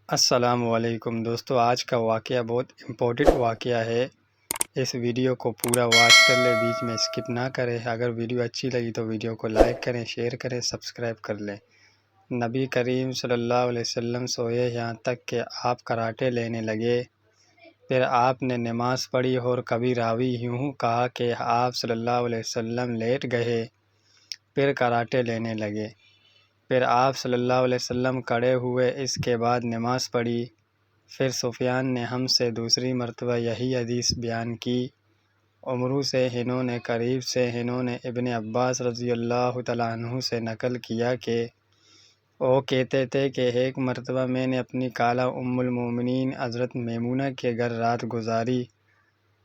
السلام علیکم دوستو، آج کا واقعہ بہت امپورٹنٹ واقعہ ہے۔ اس ویڈیو کو پورا واچ کر لیں، بیچ میں اسکپ نہ کریں۔ اگر ویڈیو اچھی لگی تو ویڈیو کو لائک کریں، شیئر کریں، سبسکرائب کر لیں۔ نبی کریم صلی اللہ علیہ وسلم سوئے یہاں تک کہ آپ کراٹے لینے لگے۔ پھر آپ نے نماز پڑھی اور کبھی راوی یوں کہا کہ آپ صلی اللہ علیہ وسلم لیٹ گئے، پھر کراٹے لینے لگے۔ پھر آپ صلی اللہ علیہ وسلم کھڑے ہوئے، اس کے بعد نماز پڑھی۔ پھر سفیان نے ہم سے دوسری مرتبہ یہی حدیث بیان کی۔ عمرو سے انہوں نے، قریب سے انہوں نے ابن عباس رضی اللہ تعالیٰ عنہ سے نقل کیا کہ وہ کہتے تھے کہ ایک مرتبہ میں نے اپنی خالہ ام المومنین حضرت میمونہ کے گھر رات گزاری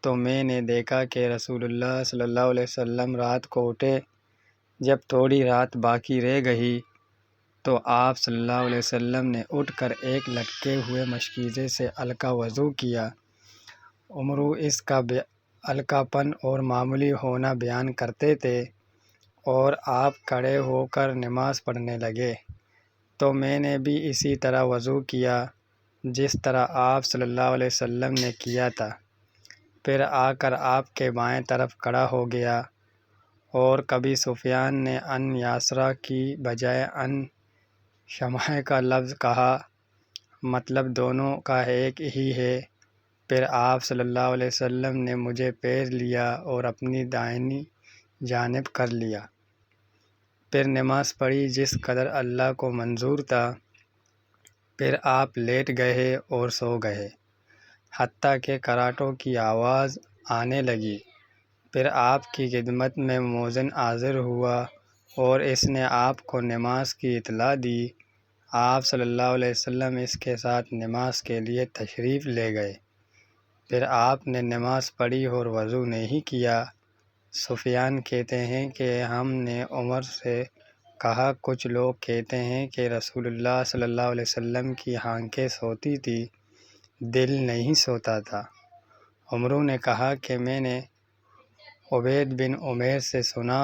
تو میں نے دیکھا کہ رسول اللہ صلی اللہ علیہ وسلم رات کو اٹھے۔ جب تھوڑی رات باقی رہ گئی تو آپ صلی اللہ علیہ وسلم نے اٹھ کر ایک لٹکے ہوئے مشکیزے سے ہلکا وضو کیا۔ عمرو اس کا ہلکا پن اور معمولی ہونا بیان کرتے تھے اور آپ کھڑے ہو کر نماز پڑھنے لگے تو میں نے بھی اسی طرح وضو کیا جس طرح آپ صلی اللہ علیہ وسلم نے کیا تھا۔ پھر آ کر آپ کے بائیں طرف کھڑا ہو گیا، اور کبھی سفیان نے ان یاسرا کی بجائے ان شمع کا لفظ کہا، مطلب دونوں کا ایک ہی ہے۔ پھر آپ صلی اللہ علیہ وسلم نے مجھے پیر لیا اور اپنی دائنی جانب کر لیا۔ پھر نماز پڑھی جس قدر اللہ کو منظور تھا۔ پھر آپ لیٹ گئے اور سو گئے، حتیٰ کہ کراٹوں کی آواز آنے لگی۔ پھر آپ کی خدمت میں مؤذن حاضر ہوا اور اس نے آپ کو نماز کی اطلاع دی۔ آپ صلی اللہ علیہ وسلم اس کے ساتھ نماز کے لیے تشریف لے گئے۔ پھر آپ نے نماز پڑھی اور وضو نہیں کیا۔ سفیان کہتے ہیں کہ ہم نے عمر سے کہا، کچھ لوگ کہتے ہیں کہ رسول اللہ صلی اللہ علیہ وسلم کی آنکھیں سوتی تھی، دل نہیں سوتا تھا۔ عمرو نے کہا کہ میں نے عبید بن عمیر سے سنا،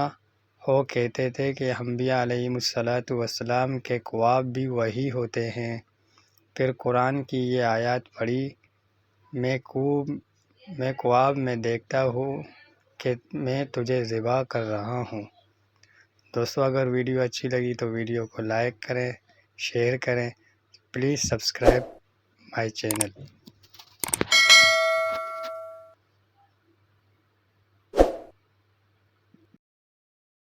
وہ کہتے تھے کہ انبیاء علیہم السلام کے خواب بھی وحی ہوتے ہیں۔ پھر قرآن کی یہ آیات پڑھی، میں خواب میں دیکھتا ہوں کہ میں تجھے ذبح کر رہا ہوں۔ دوستو، اگر ویڈیو اچھی لگی تو ویڈیو کو لائک کریں، شیئر کریں، پلیز سبسکرائب مائی چینل۔